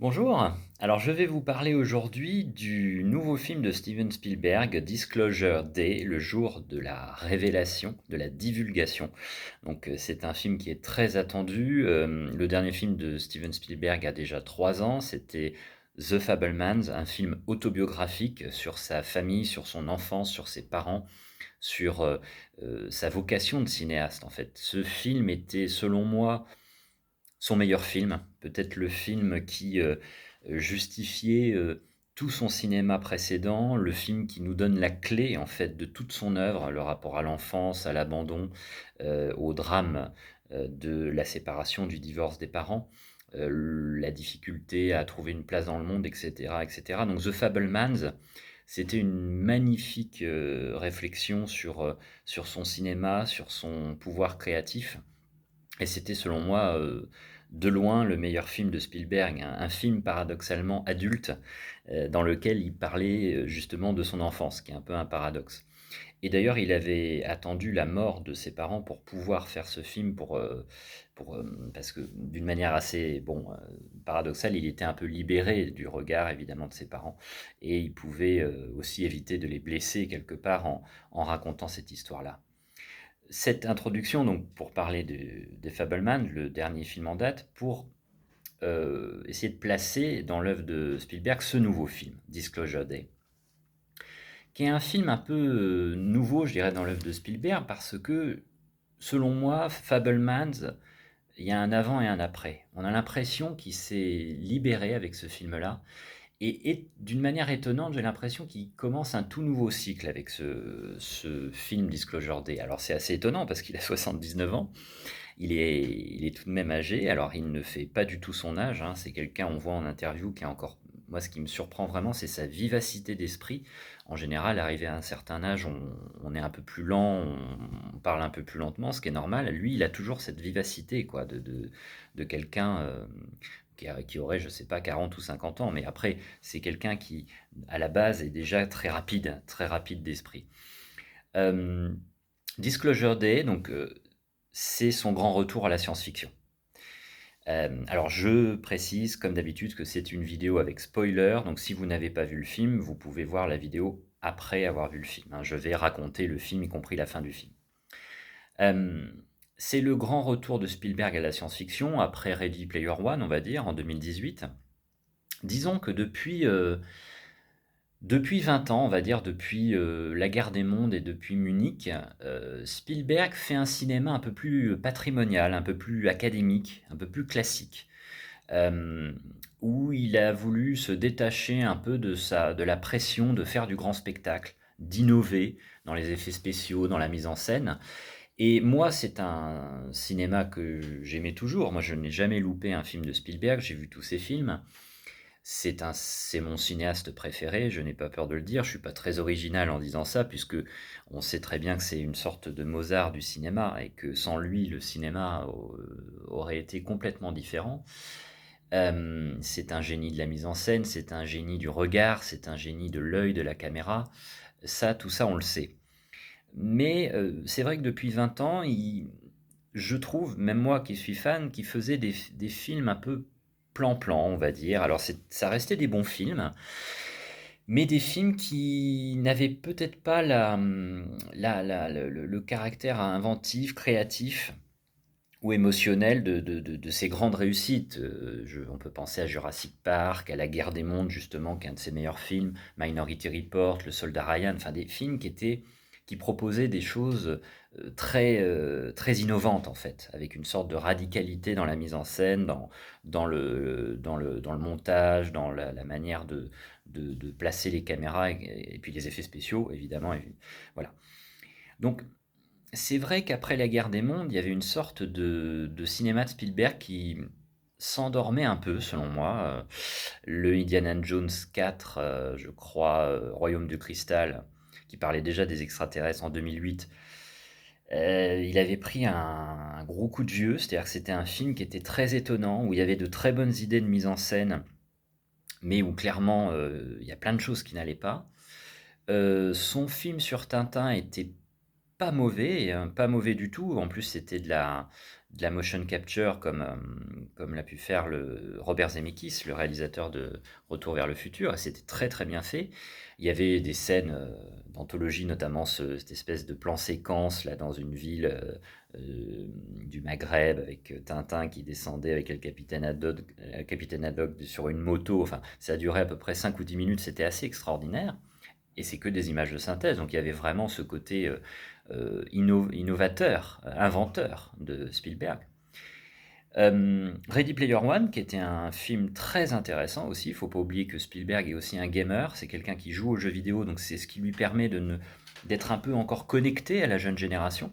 Bonjour, alors je vais vous parler aujourd'hui du nouveau film de Steven Spielberg, Disclosure Day, le jour de la révélation, de la divulgation. C'est un film qui est très attendu. Le dernier film de Steven Spielberg a déjà 3 ans, c'était The Fabelmans, un film autobiographique sur sa famille, sur son enfance, sur ses parents, sur sa vocation de cinéaste en fait. Ce film était selon moi son meilleur film, peut-être le film qui, justifiait, tout son cinéma précédent, le film qui nous donne la clé, en fait, de toute son œuvre, le rapport à l'enfance, à l'abandon, au drame, de la séparation, du divorce des parents, la difficulté à trouver une place dans le monde et cetera et cetera. Donc The Fabelmans, c'était une magnifique, réflexion sur son cinéma, sur son pouvoir créatif. Et c'était selon moi, de loin le meilleur film de Spielberg, un film paradoxalement adulte, dans lequel il parlait, justement de son enfance, ce qui est un peu un paradoxe. Et d'ailleurs, il avait attendu la mort de ses parents pour pouvoir faire ce film parce que d'une manière assez, paradoxale, il était un peu libéré du regard évidemment de ses parents et il pouvait, aussi éviter de les blesser quelque part en racontant cette histoire-là. Cette introduction, donc, pour parler des Fabelmans, le dernier film en date, pour essayer de placer dans l'œuvre de Spielberg ce nouveau film, Disclosure Day, qui est un film un peu nouveau, je dirais, dans l'œuvre de Spielberg, parce que, selon moi, Fabelmans, il y a un avant et un après. On a l'impression qu'il s'est libéré avec ce film-là, et d'une manière étonnante, j'ai l'impression qu'il commence un tout nouveau cycle avec ce film Disclosure Day. Alors c'est assez étonnant parce qu'il a 79 ans, il est tout de même âgé, alors il ne fait pas du tout son âge, hein. C'est quelqu'un, on voit en interview, qui est encore... Moi, ce qui me surprend vraiment, c'est sa vivacité d'esprit. En général, arrivé à un certain âge, on est un peu plus lent, on parle un peu plus lentement, ce qui est normal. Lui, il a toujours cette vivacité, quoi, de quelqu'un qui aurait, je sais pas, 40 ou 50 ans. Mais après, c'est quelqu'un qui, à la base, est déjà très rapide d'esprit. Euh, Disclosure Day, c'est son grand retour à la science-fiction. Alors je précise, comme d'habitude, que c'est une vidéo avec spoiler, donc si vous n'avez pas vu le film, vous pouvez voir la vidéo après avoir vu le film, hein. Je vais raconter le film, y compris la fin du film. Euh, c'est le grand retour de Spielberg à la science-fiction, après Ready Player One, on va dire, en 2018. Disons que depuis 20 ans, on va dire, depuis La Guerre des Mondes et depuis Munich, Spielberg fait un cinéma un peu plus patrimonial, un peu plus académique, un peu plus classique, euh, où il a voulu se détacher un peu de la pression de faire du grand spectacle, d'innover dans les effets spéciaux, dans la mise en scène. Et moi, c'est un cinéma que j'aimais toujours. Moi, je n'ai jamais loupé un film de Spielberg, j'ai vu tous ses films. C'est mon cinéaste préféré, je n'ai pas peur de le dire. Je suis pas très original en disant ça, puisque on sait très bien que c'est une sorte de Mozart du cinéma et que sans lui, le cinéma aurait été complètement différent. C'est un génie de la mise en scène, c'est un génie du regard, c'est un génie de l'œil, de la caméra. Ça, tout ça, on le sait. Mais c'est vrai que depuis 20 ans, je trouve, même moi qui suis fan, qu'il faisait des films un peu plan-plan, on va dire. Alors ça restait des bons films, mais des films qui n'avaient peut-être pas le caractère inventif, créatif ou émotionnel de ces grandes réussites. On peut penser à Jurassic Park, à La Guerre des Mondes, justement, qui est un de ses meilleurs films, Minority Report, Le Soldat Ryan, enfin des films qui proposaient des choses très innovantes, en fait, avec une sorte de radicalité dans la mise en scène, dans le montage, dans la manière de placer les caméras et puis les effets spéciaux, évidemment. Voilà. Donc, c'est vrai qu'après la guerre des mondes, il y avait une sorte de cinéma de Spielberg qui s'endormait un peu, selon moi. Le Indiana Jones 4, je crois, Royaume du Cristal, qui parlait déjà des extraterrestres en 2008, il avait pris un gros coup de vieux, c'est-à-dire que c'était un film qui était très étonnant, où il y avait de très bonnes idées de mise en scène, mais où clairement il y a plein de choses qui n'allaient pas. Son film sur Tintin était pas mauvais, pas mauvais du tout. En plus, c'était de la motion capture comme l'a pu faire Robert Zemeckis, le réalisateur de Retour vers le futur, et c'était très très bien fait. Il y avait des scènes d'anthologie, notamment cette espèce de plan séquence là dans une ville du Maghreb avec Tintin qui descendait avec le capitaine Haddock sur une moto. Enfin, ça a duré à peu près 5 ou 10 minutes, c'était assez extraordinaire. Et c'est que des images de synthèse, donc il y avait vraiment ce côté innovateur, inventeur de Spielberg. Ready Player One, qui était un film très intéressant aussi. Il ne faut pas oublier que Spielberg est aussi un gamer, c'est quelqu'un qui joue aux jeux vidéo, donc c'est ce qui lui permet d'être un peu encore connecté à la jeune génération.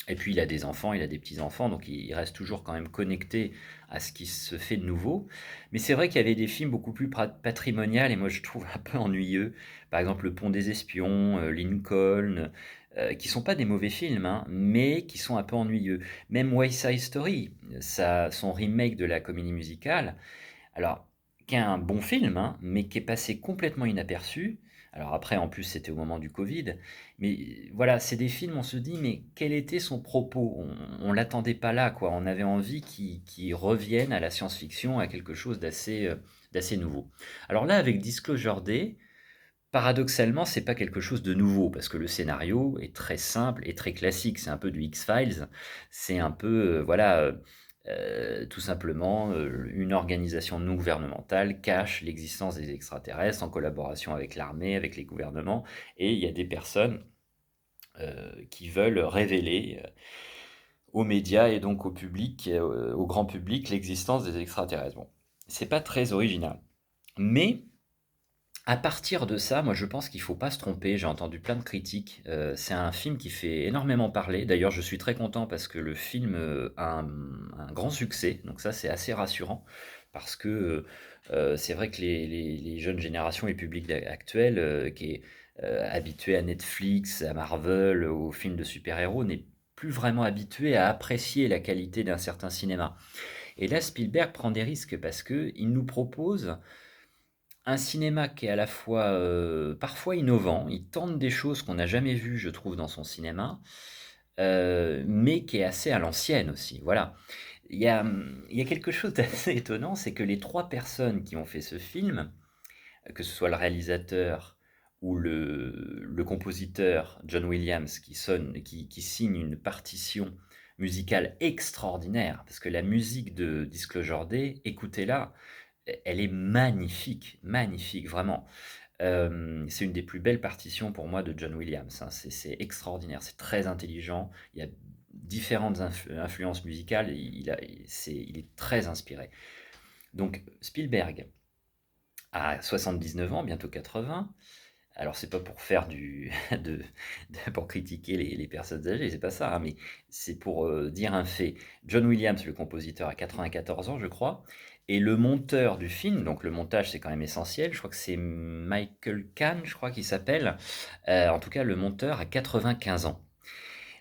Et puis il a des enfants, il a des petits-enfants, donc il reste toujours quand même connecté à ce qui se fait de nouveau. Mais c'est vrai qu'il y avait des films beaucoup plus patrimonial et moi je trouve un peu ennuyeux. Par exemple Le Pont des Espions, Lincoln, qui sont pas des mauvais films, hein, mais qui sont un peu ennuyeux. Même West Side Story, son remake de la comédie musicale, alors, qui est un bon film, hein, mais qui est passé complètement inaperçu. Alors après, en plus, c'était au moment du Covid. Mais voilà, c'est des films, on se dit, mais quel était son propos? On l'attendait pas là, quoi. On avait envie qu'il revienne à la science-fiction, à quelque chose d'assez nouveau. Alors là, avec Disclosure Day, paradoxalement, c'est pas quelque chose de nouveau, parce que le scénario est très simple et très classique. C'est un peu du X-Files. C'est un peu, voilà, tout simplement, une organisation non gouvernementale cache l'existence des extraterrestres en collaboration avec l'armée, avec les gouvernements, et il y a des personnes qui veulent révéler aux médias et donc au public, au grand public, l'existence des extraterrestres. Bon, c'est pas très original. Mais à partir de ça, moi je pense qu'il faut pas se tromper. J'ai entendu plein de critiques. C'est un film qui fait énormément parler. D'ailleurs, je suis très content parce que le film a un grand succès. Donc ça, c'est assez rassurant parce que c'est vrai que les jeunes générations et publics actuels qui est habitué à Netflix, à Marvel, aux films de super-héros, n'est plus vraiment habitué à apprécier la qualité d'un certain cinéma. Et là, Spielberg prend des risques parce que il nous propose un cinéma qui est à la fois, parfois innovant, il tente des choses qu'on n'a jamais vues, je trouve, dans son cinéma, mais qui est assez à l'ancienne aussi, voilà. Il y a quelque chose d'assez étonnant, c'est que les 3 personnes qui ont fait ce film, que ce soit le réalisateur ou le compositeur John Williams qui signe une partition musicale extraordinaire, parce que la musique de Disclosure Day, écoutez-la, elle est magnifique, magnifique, vraiment. C'est une des plus belles partitions pour moi de John Williams, hein. C'est extraordinaire, c'est très intelligent. Il y a différentes influences musicales. Il est très inspiré. Donc Spielberg a 79 ans, bientôt 80. Alors c'est pas pour faire pour critiquer les personnes âgées, c'est pas ça, hein, mais c'est pour dire un fait. John Williams, le compositeur, a 94 ans, je crois, et le monteur du film, donc le montage c'est quand même essentiel, je crois que c'est Michael Kahn, je crois qu'il s'appelle, en tout cas le monteur a 95 ans.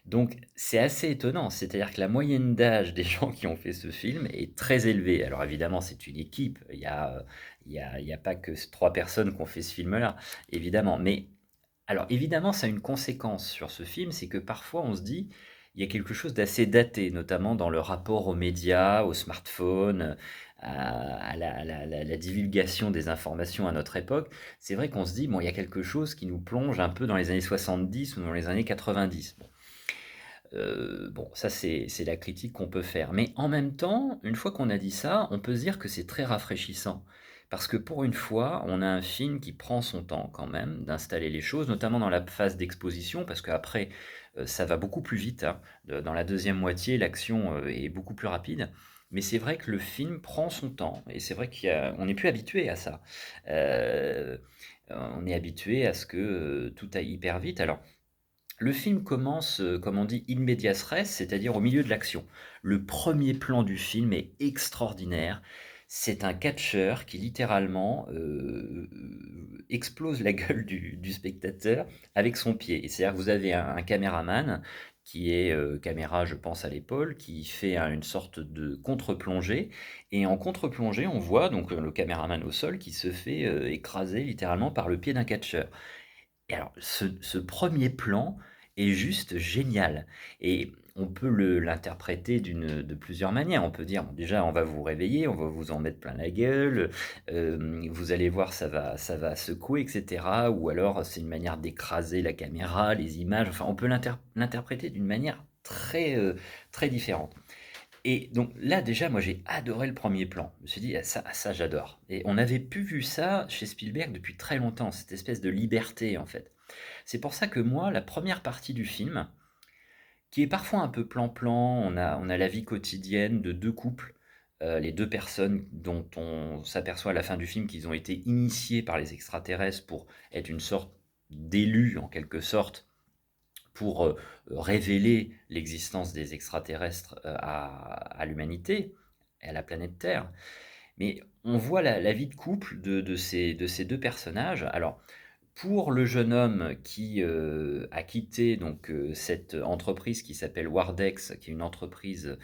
Donc c'est assez étonnant, c'est-à-dire que la moyenne d'âge des gens qui ont fait ce film est très élevée. Alors évidemment, c'est une équipe, il y a pas que 3 personnes qui ont fait ce film-là, évidemment. Mais alors évidemment, ça a une conséquence sur ce film, c'est que parfois on se dit, il y a quelque chose d'assez daté, notamment dans le rapport aux médias, aux smartphones, à la divulgation des informations à notre époque. C'est vrai qu'on se dit, bon, il y a quelque chose qui nous plonge un peu dans les années 70 ou dans les années 90. Bon, ça c'est la critique qu'on peut faire. Mais en même temps, une fois qu'on a dit ça, on peut se dire que c'est très rafraîchissant. Parce que pour une fois, on a un film qui prend son temps quand même d'installer les choses, notamment dans la phase d'exposition, parce qu'après, ça va beaucoup plus vite, hein. Dans la deuxième moitié, l'action est beaucoup plus rapide. Mais c'est vrai que le film prend son temps, et c'est vrai qu'on n'est plus habitué à ça. Euh, on est habitué à ce que tout aille hyper vite. Alors, le film commence, comme on dit, in medias res, c'est-à-dire au milieu de l'action. Le premier plan du film est extraordinaire. C'est un catcheur qui littéralement explose la gueule du spectateur avec son pied. Et c'est-à-dire que vous avez un caméraman qui est caméra, je pense, à l'épaule, qui fait une sorte de contre-plongée. Et en contre-plongée, on voit donc le caméraman au sol qui se fait écraser littéralement par le pied d'un catcheur. Et alors, ce premier plan est juste génial. Et on peut l'interpréter de plusieurs manières. On peut dire, bon, déjà, on va vous réveiller, on va vous en mettre plein la gueule, vous allez voir, ça va secouer, etc. Ou alors, c'est une manière d'écraser la caméra, les images. Enfin, on peut l'interpréter d'une manière très différente. Et donc là, déjà, moi, j'ai adoré le premier plan. Je me suis dit, ah, ça, j'adore. Et on n'avait plus vu ça chez Spielberg depuis très longtemps, cette espèce de liberté, en fait. C'est pour ça que moi, la première partie du film, qui est parfois un peu plan-plan, on a la vie quotidienne de deux couples, les deux personnes dont on s'aperçoit à la fin du film qu'ils ont été initiés par les extraterrestres pour être une sorte d'élus, en quelque sorte, pour révéler l'existence des extraterrestres à l'humanité, et à la planète Terre. Mais on voit la vie de couple de ces deux personnages. Alors, pour le jeune homme qui a quitté donc cette entreprise qui s'appelle Wardex, qui est une entreprise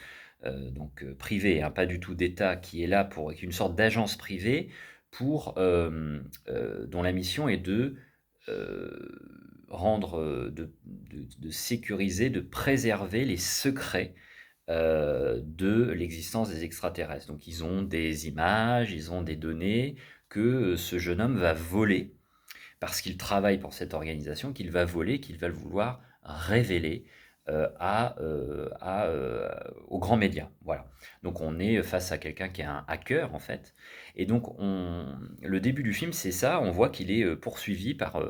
privée, hein, pas du tout d'État, qui est là qui est une sorte d'agence privée dont la mission est de rendre, de sécuriser, de préserver les secrets de l'existence des extraterrestres. Donc ils ont des images, ils ont des données que ce jeune homme va voler parce qu'il travaille pour cette organisation, qu'il va voler, qu'il va vouloir révéler aux grands médias. Voilà. Donc on est face à quelqu'un qui est un hacker en fait. Et donc le début du film, c'est ça. On voit qu'il est poursuivi par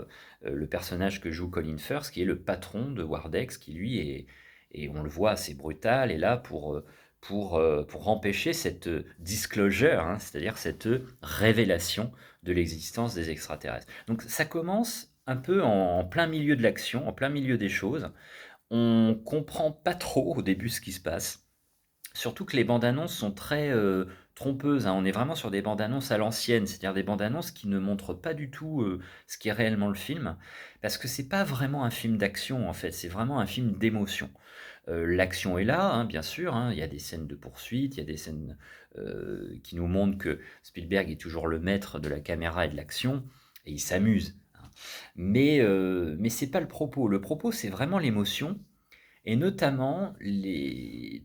le personnage que joue Colin Firth, qui est le patron de Wardex, qui lui est, et on le voit assez brutal, est là pour empêcher cette disclosure, hein, c'est-à-dire cette révélation de l'existence des extraterrestres. Donc ça commence un peu en plein milieu de l'action, en plein milieu des choses. On comprend pas trop au début ce qui se passe. Surtout que les bandes annonces sont très trompeuses, hein. On est vraiment sur des bandes annonces à l'ancienne, c'est-à-dire des bandes annonces qui ne montrent pas du tout ce qui est réellement le film, parce que c'est pas vraiment un film d'action en fait, c'est vraiment un film d'émotion. L'action est là, hein, bien sûr, hein, il y a des scènes de poursuite, il y a des scènes qui nous montrent que Spielberg est toujours le maître de la caméra et de l'action, et il s'amuse, hein. Mais c'est pas le propos. Le propos, c'est vraiment l'émotion, et notamment,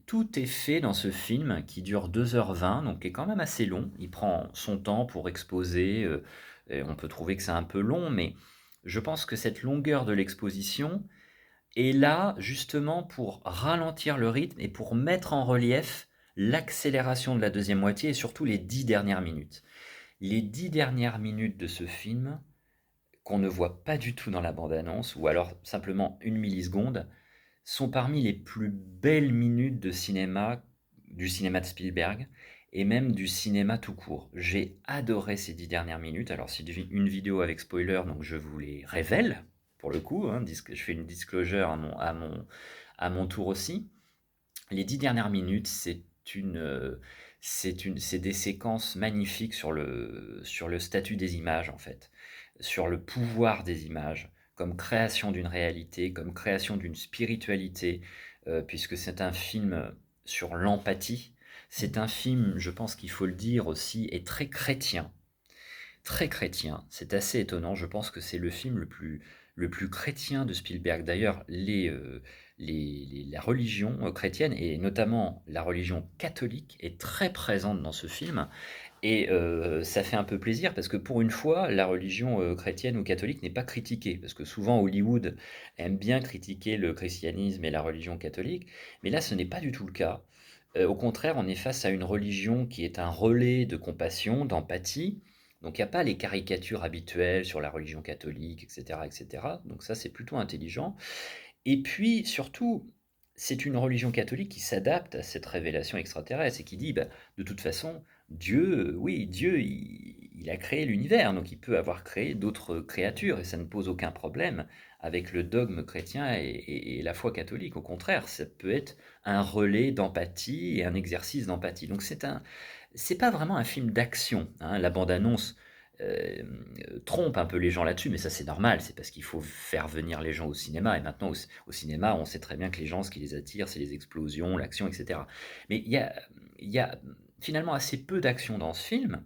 tout est fait dans ce film qui dure 2h20, donc qui est quand même assez long. Il prend son temps pour exposer, et on peut trouver que c'est un peu long, mais je pense que cette longueur de l'exposition est là justement pour ralentir le rythme et pour mettre en relief l'accélération de la deuxième moitié et surtout les 10 dernières minutes. Les 10 dernières minutes de ce film, qu'on ne voit pas du tout dans la bande-annonce, ou alors simplement une milliseconde, sont parmi les plus belles minutes de cinéma, du cinéma de Spielberg, et même du cinéma tout court. J'ai adoré ces 10 dernières minutes. Alors c'est une vidéo avec spoiler, donc je vous les révèle, pour le coup, hein, je fais une disclosure à mon tour aussi. Les 10 dernières minutes, c'est des séquences magnifiques sur le statut des images, en fait, sur le pouvoir des images, comme création d'une réalité, comme création d'une spiritualité, puisque c'est un film sur l'empathie. C'est un film, je pense qu'il faut le dire aussi, est très chrétien. Très chrétien, c'est assez étonnant. Je pense que c'est le film le plus chrétien de Spielberg. D'ailleurs, la religion chrétienne, et notamment la religion catholique, est très présente dans ce film. Et ça fait un peu plaisir parce que pour une fois, la religion chrétienne ou catholique n'est pas critiquée. Parce que souvent, Hollywood aime bien critiquer le christianisme et la religion catholique. Mais là, ce n'est pas du tout le cas. Au contraire, on est face à une religion qui est un relais de compassion, d'empathie. Donc il n'y a pas les caricatures habituelles sur la religion catholique, etc., etc. Donc ça, c'est plutôt intelligent. Et puis, surtout, c'est une religion catholique qui s'adapte à cette révélation extraterrestre et qui dit, bah, de toute façon, Dieu, oui, Dieu, il a créé l'univers, donc il peut avoir créé d'autres créatures, et ça ne pose aucun problème avec le dogme chrétien et la foi catholique. Au contraire, ça peut être un relais d'empathie et un exercice d'empathie. Donc c'est pas vraiment un film d'action, hein. La bande-annonce euh, trompe un peu les gens là-dessus, mais ça c'est normal, c'est parce qu'il faut faire venir les gens au cinéma, et maintenant au cinéma, on sait très bien que les gens, ce qui les attire, c'est les explosions, l'action, etc. Mais il y a finalement assez peu d'action dans ce film,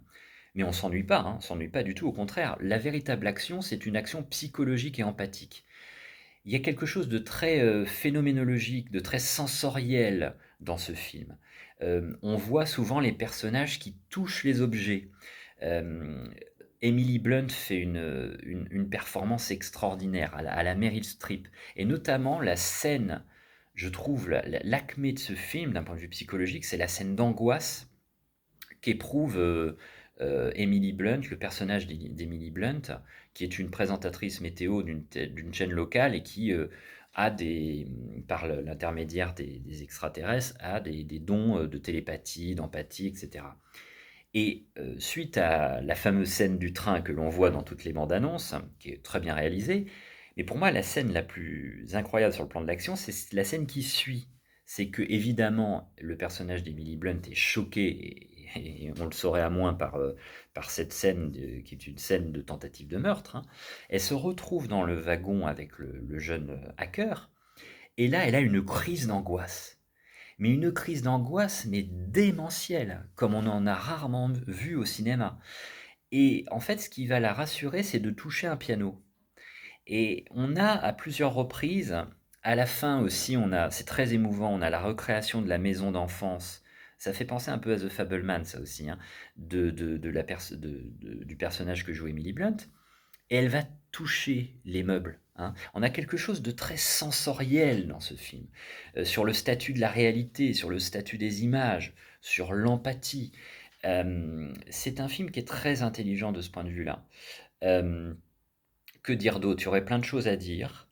mais on s'ennuie pas, hein, on s'ennuie pas du tout, au contraire, la véritable action, c'est une action psychologique et empathique. il y a quelque chose de très, phénoménologique, de très sensoriel dans ce film. On voit souvent les personnages qui touchent les objets. Hem, Emily Blunt fait une performance extraordinaire à la Meryl Streep et notamment la scène, je trouve l'acmé de ce film d'un point de vue psychologique, c'est la scène d'angoisse qu'éprouve, Emily Blunt, le personnage d'Emily Blunt, qui est une présentatrice météo d'une chaîne locale et qui, a par l'intermédiaire des extraterrestres, a des dons, de télépathie, d'empathie et cetera. Et suite à la fameuse scène du train que l'on voit dans toutes les bandes annonces, qui est très bien réalisée, mais pour moi la scène la plus incroyable sur le plan de l'action, c'est la scène qui suit. C'est que évidemment le personnage d'Emily Blunt est choqué et on le saurait à moins par cette scène qui est une scène de tentative de meurtre, hein. Elle se retrouve dans le wagon avec le jeune hacker, et là elle a une crise d'angoisse. Mais une crise d'angoisse, mais démentielle, comme on en a rarement vu au cinéma. Et en fait, ce qui va la rassurer, c'est de toucher un piano. Et on a à plusieurs reprises, à la fin aussi, c'est très émouvant, on a la recréation de la maison d'enfance. Ça fait penser un peu à The Fabelman, ça aussi, hein, du personnage que joue Emily Blunt. Et elle va toucher les meubles, hein. On a quelque chose de très sensoriel dans ce film, sur le statut de la réalité, sur le statut des images, sur l'empathie. C'est un film qui est très intelligent de ce point de vue-là. Hem, que dire d'autre? Il y aurait plein de choses à dire.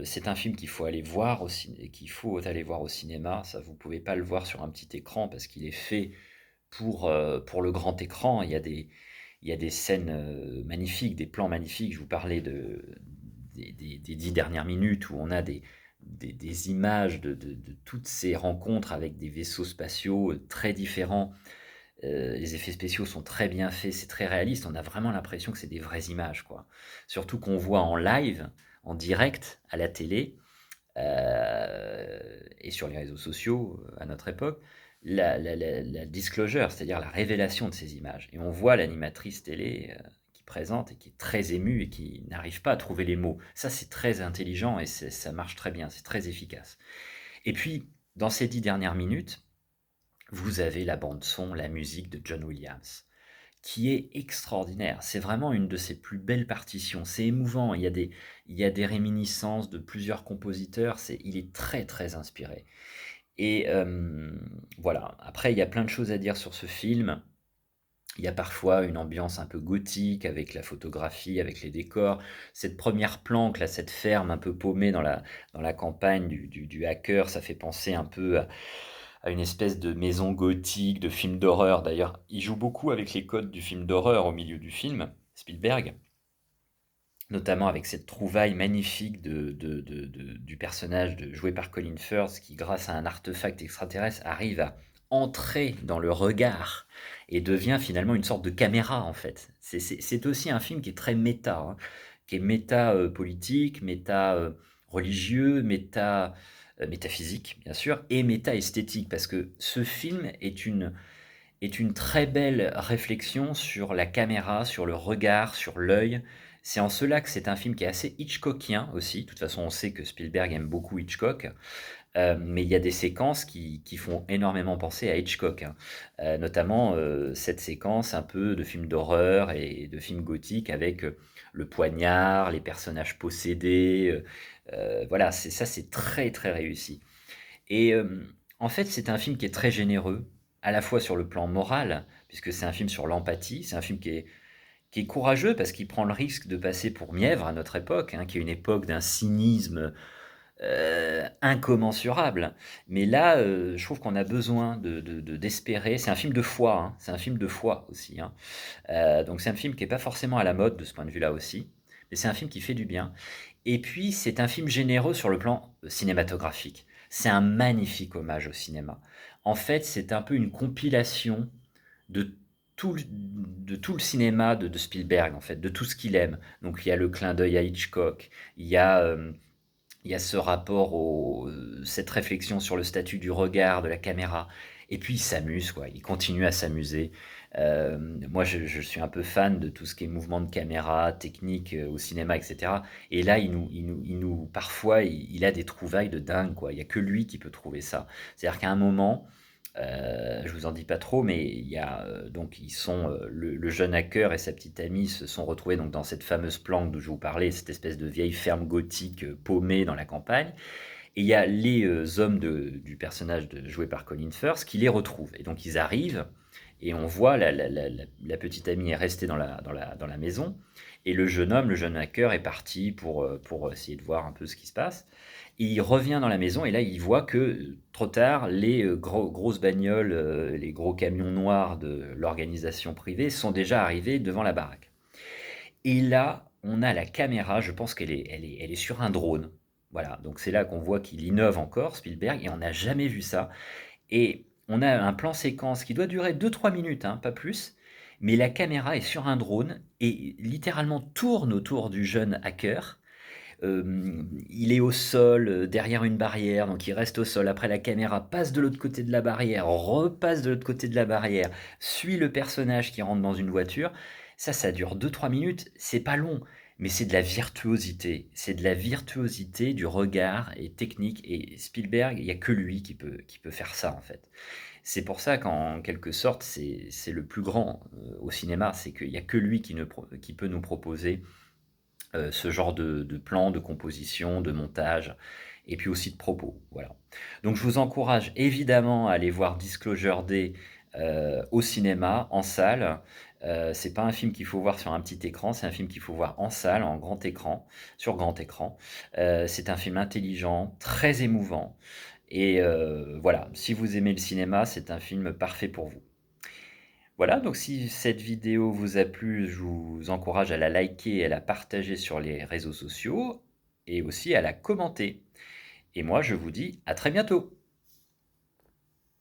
C'est un film qu'il faut aller voir au cinéma. Ça, vous pouvez pas le voir sur un petit écran parce qu'il est fait pour le grand écran. Il y a des scènes magnifiques, des plans magnifiques. Je vous parlais des 10 dernières minutes où on a des images de toutes ces rencontres avec des vaisseaux spatiaux très différents. Les effets spéciaux sont très bien faits, c'est très réaliste. On a vraiment l'impression que c'est des vraies images, quoi. Surtout qu'on voit en live, en direct, à la télé, et sur les réseaux sociaux, à notre époque, la disclosure, c'est-à-dire la révélation de ces images. Et on voit l'animatrice télé qui présente et qui est très émue et qui n'arrive pas à trouver les mots. Ça, c'est très intelligent et ça marche très bien, c'est très efficace. Et puis, dans ces 10 dernières minutes, vous avez la bande son, la musique de John Williams, qui est extraordinaire. C'est vraiment une de ses plus belles partitions. C'est émouvant. Il y a des réminiscences de plusieurs compositeurs. Il est très très inspiré. Et voilà. Après, il y a plein de choses à dire sur ce film. Il y a parfois une ambiance un peu gothique avec la photographie, avec les décors. Cette première planque, là, cette ferme un peu paumée dans la campagne du hacker, ça fait penser un peu à une espèce de maison gothique, de film d'horreur. D'ailleurs, il joue beaucoup avec les codes du film d'horreur au milieu du film, Spielberg, notamment avec cette trouvaille magnifique du personnage joué par Colin Firth, qui, grâce à un artefact extraterrestre, arrive à entrer dans le regard et devient finalement une sorte de caméra, en fait. C'est aussi un film qui est très méta, hein, qui est méta politique, méta religieux, métaphysique, bien sûr, et méta-esthétique, parce que ce film est une très belle réflexion sur la caméra, sur le regard, sur l'œil. C'est en cela que c'est un film qui est assez Hitchcockien aussi. De toute façon, on sait que Spielberg aime beaucoup Hitchcock, mais il y a des séquences qui font énormément penser à Hitchcock, hein. Notamment cette séquence un peu de film d'horreur et de film gothique avec le poignard, les personnages possédés. Voilà, c'est très très réussi. Et en fait, c'est un film qui est très généreux, à la fois sur le plan moral, puisque c'est un film sur l'empathie, c'est un film qui est courageux parce qu'il prend le risque de passer pour Mièvre à notre époque, hein, qui est une époque d'un cynisme incommensurable. Mais là, je trouve qu'on a besoin d'espérer. C'est un film de foi, hein, c'est un film de foi aussi, hein. Donc c'est un film qui est pas forcément à la mode de ce point de vue-là aussi, mais c'est un film qui fait du bien. Et puis c'est un film généreux sur le plan cinématographique. C'est un magnifique hommage au cinéma. En fait, c'est un peu une compilation de de tout le cinéma de Spielberg, en fait, de tout ce qu'il aime. Donc il y a le clin d'œil à Hitchcock, il y a ce rapport cette réflexion sur le statut du regard, de la caméra. Et puis il s'amuse, quoi. Il continue à s'amuser. Moi, je suis un peu fan de tout ce qui est mouvement de caméra, technique, au cinéma, et cetera, et là, il nous parfois, il a des trouvailles de dingue, quoi. Il y a que lui qui peut trouver ça. C'est-à-dire qu'à un moment, je vous en dis pas trop, mais il y a, donc ils sont, le jeune hacker et sa petite amie se sont retrouvés donc dans cette fameuse planque dont je vous parlais, cette espèce de vieille ferme gothique, paumée dans la campagne, et il y a les, hommes du personnage joué par Colin Firth qui les retrouvent, et donc ils arrivent et on voit la petite amie est restée dans la maison, et le jeune homme, le jeune hacker est parti pour essayer de voir un peu ce qui se passe. Et il revient dans la maison et là il voit que trop tard, les grosses bagnoles, les gros camions noirs de l'organisation privée sont déjà arrivés devant la baraque. Et là, on a la caméra, je pense qu'elle est sur un drone. Voilà, donc c'est là qu'on voit qu'il innove encore, Spielberg, et on n'a jamais vu ça. Et on a un plan séquence qui doit durer 2-3 minutes, hein, pas plus, mais la caméra est sur un drone et littéralement tourne autour du jeune hacker. Il est au sol, derrière une barrière, donc il reste au sol. Après, la caméra passe de l'autre côté de la barrière, repasse de l'autre côté de la barrière, suit le personnage qui rentre dans une voiture. Ça dure 2-3 minutes, c'est pas long, mais c'est de la virtuosité. C'est de la virtuosité du regard et technique. Et Spielberg, il n'y a que lui qui peut faire ça, en fait. C'est pour ça qu'en quelque sorte, c'est le plus grand au cinéma. C'est qu'il n'y a que lui qui peut nous proposer ce genre de plan, de composition, de montage, et puis aussi de propos. Voilà. Donc je vous encourage évidemment à aller voir Disclosure Day au cinéma, en salle. C'est pas un film qu'il faut voir sur un petit écran, c'est un film qu'il faut voir en salle, en grand écran, sur grand écran. C'est un film intelligent, très émouvant. Et voilà, si vous aimez le cinéma, c'est un film parfait pour vous. Voilà, donc si cette vidéo vous a plu, je vous encourage à la liker et à la partager sur les réseaux sociaux et aussi à la commenter. Et moi, je vous dis à très bientôt.